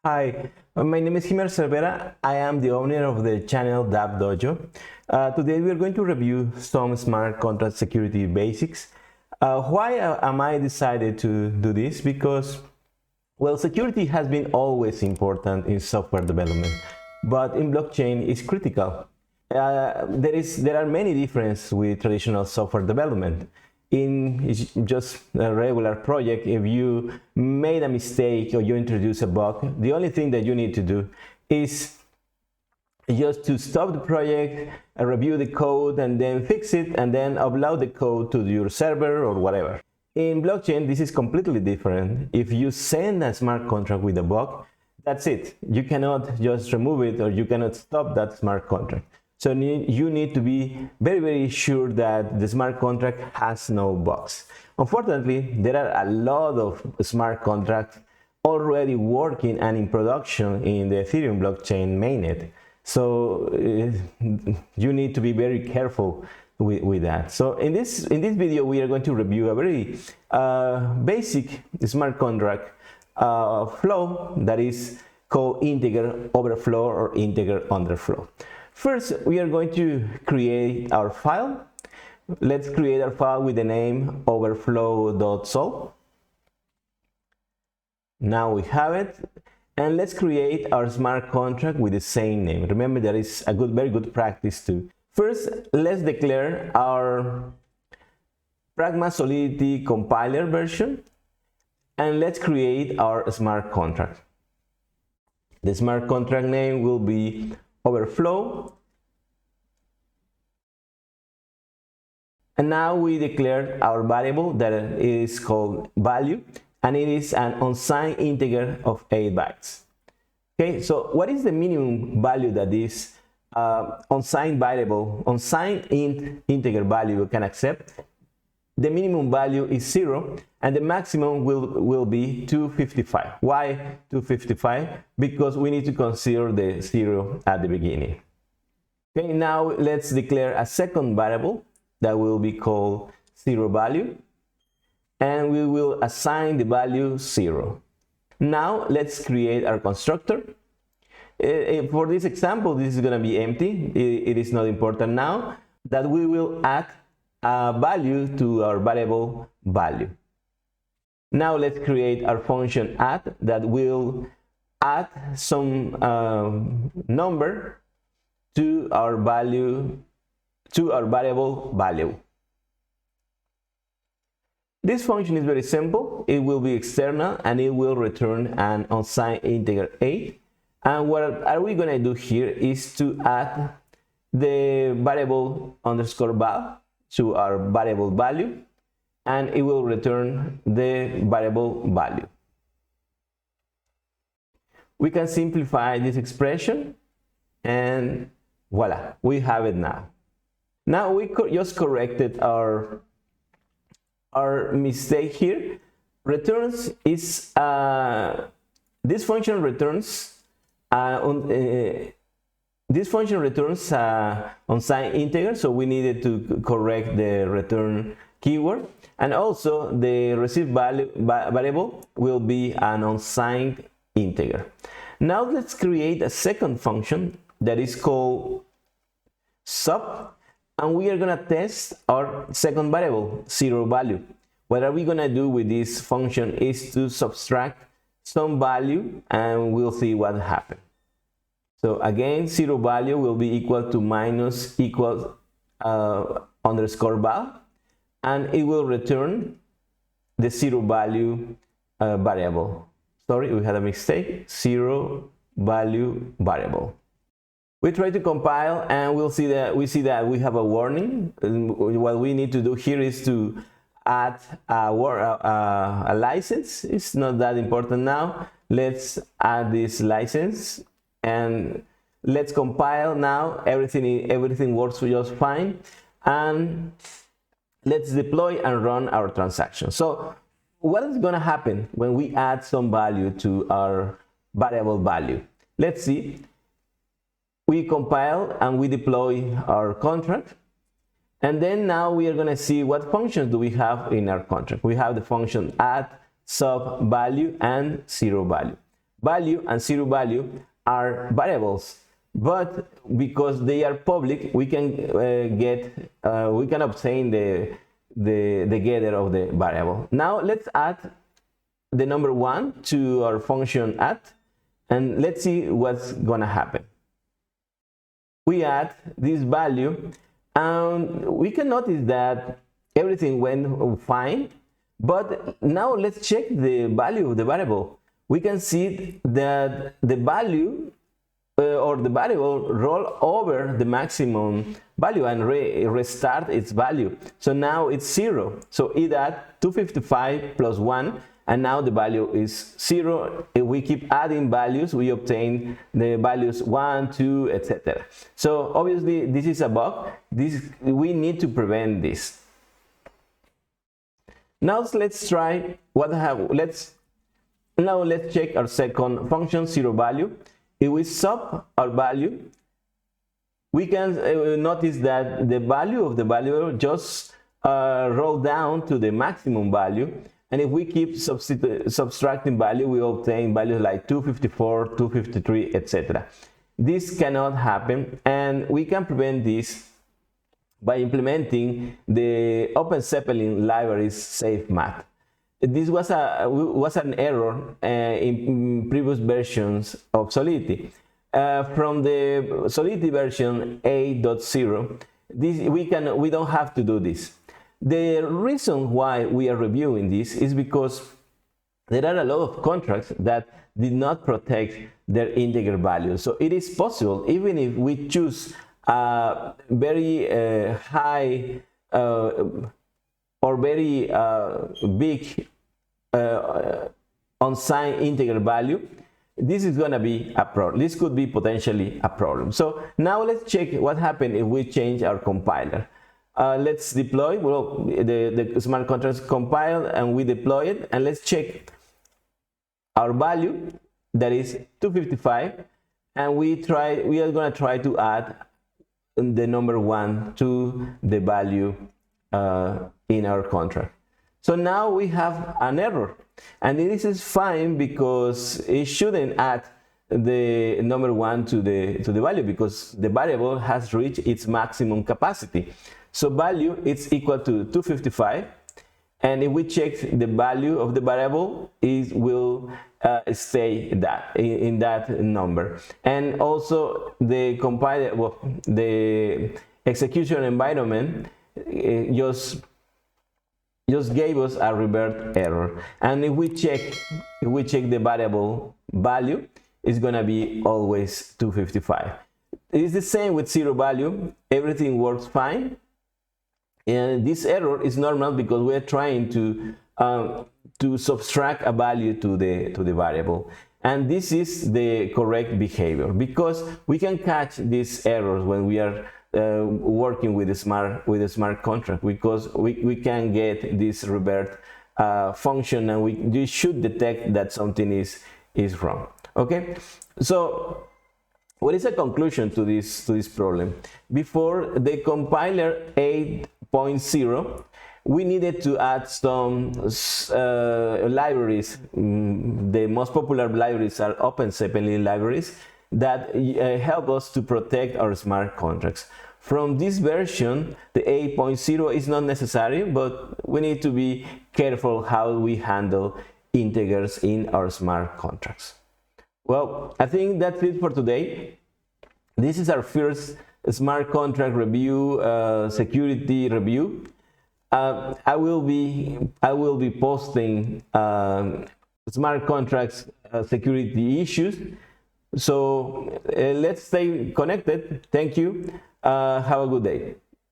Hi, my name is Himer Cervera. I am the owner of the channel DappDojo. Today we are going to review some smart contract security basics. Why am I decided to do this? Because, well, security has been always important in software development, but in blockchain is critical. There are many differences with traditional software development. In just a regular project, if you made a mistake or you introduce a bug, the only thing that you need to do is just to stop the project, review the code, and then fix it, and then upload the code to your server or whatever. In blockchain, this is completely different. If you send a smart contract with a bug, that's it. You cannot just remove it, or you cannot stop that smart contract. So you need to be very sure that the smart contract has no bugs. Unfortunately, there are a lot of smart contracts already working and in production in the Ethereum blockchain mainnet. So you need to be very careful with that. So in this video, we are going to review a very basic smart contract flow that is called integer overflow or integer underflow. First, we are going to create our file. Let's create our file with the name overflow.sol. Now we have it, and let's create our smart contract with the same name. Remember, that is a very good practice too. First, let's declare our Pragma Solidity compiler version, and let's create our smart contract. The smart contract name will be overflow, and now we declare our variable that is called value, and it is an unsigned integer of 8 bytes. Okay, so what is the minimum value that this unsigned integer value can accept? The minimum value is 0, and the maximum will be 255. Why 255? Because we need to consider the 0 at the beginning. Okay, now let's declare a second variable that will be called 0 value, and we will assign the value 0. Now let's create our constructor. For this example, this is going to be empty. It is not important now that we will add a value to our variable value. Now let's create our function add that will add some number to our value, to our variable value. This function is very simple. It will be external and it will return an unsigned integer 8. And what are we going to do here is to add the variable underscore val to our variable value, and it will return the variable value. We can simplify this expression, and voila, we have it now. Now we just corrected our mistake here. Returns is this function returns unsigned integer, so we needed to correct the return keyword, and also the received variable will be an unsigned integer. Now let's create a second function that is called sub, and we are going to test our second variable, 0 value. What are we going to do with this function is to subtract some value, and we'll see what happens. So again, 0 value will be equal to minus equals underscore val, and it will return the 0 value variable. Sorry, we had a mistake. 0 value variable. We try to compile, and we see that we have a warning. What we need to do here is to add a license. It's not that important now. Let's add this license, and let's compile now. Everything works just fine, and let's deploy and run our transaction. So what is going to happen when we add some value to our variable value? Let's see. We compile and we deploy our contract, and then now we are going to see what functions do we have in our contract. We have the function add, sub, value, and 0 value. value and zero value are variables, but because they are public, we can obtain the getter of the variable. Now let's add the number 1 to our function add, and let's see what's gonna happen. We add this value, and we can notice that everything went fine. But now let's check the value of the variable. We can see that the value or the variable roll over the maximum value and restart its value. So now it's 0. So it adds 255 plus 1, and now the value is 0. If we keep adding values, we obtain the values 1, 2, etc. So obviously this is a bug. We need to prevent this. Now let's try let's check our second function, zero value. If we sub our value, we can notice that the value of the variable just roll down to the maximum value. And if we keep subtracting value, we obtain values like 254, 253, etc. This cannot happen, and we can prevent this by implementing the OpenZeppelin library's safe math. This was an error in previous versions of Solidity. From the Solidity version 8.0, we don't have to do this. The reason why we are reviewing this is because there are a lot of contracts that did not protect their integer value. So it is possible, even if we choose a very high or very big unsigned integer value, this is going to be a problem. This could be potentially a problem. So now let's check what happens if we change our compiler. Let's deploy. Well, the smart contracts compile and we deploy it, and let's check our value, that is 255, and we are going to try to add the number 1 to the value in our contract. So now we have an error, and this is fine because it shouldn't add the number 1 to the value, because the variable has reached its maximum capacity. So value is equal to 255, and if we check the value of the variable, it will stay in that number. And also the compiler, well, the execution environment just gave us a revert error. And if we check the variable value, it's gonna be always 255. It's the same with zero value. Everything works fine. And this error is normal because we're trying to subtract a value to the variable, and this is the correct behavior, because we can catch these errors when we are working with a smart contract, because we can get this revert function, and we should detect that something is wrong. Okay, so what is the conclusion to this problem? Before the compiler 8.0, we needed to add some libraries. The most popular libraries are OpenZeppelin libraries that help us to protect our smart contracts. From this version, the 8.0 is not necessary, but we need to be careful how we handle integers in our smart contracts. Well, I think that's it for today. This is our first smart contract review, security review. I will be posting smart contracts security issues. So let's stay connected. Thank you. Have a good day.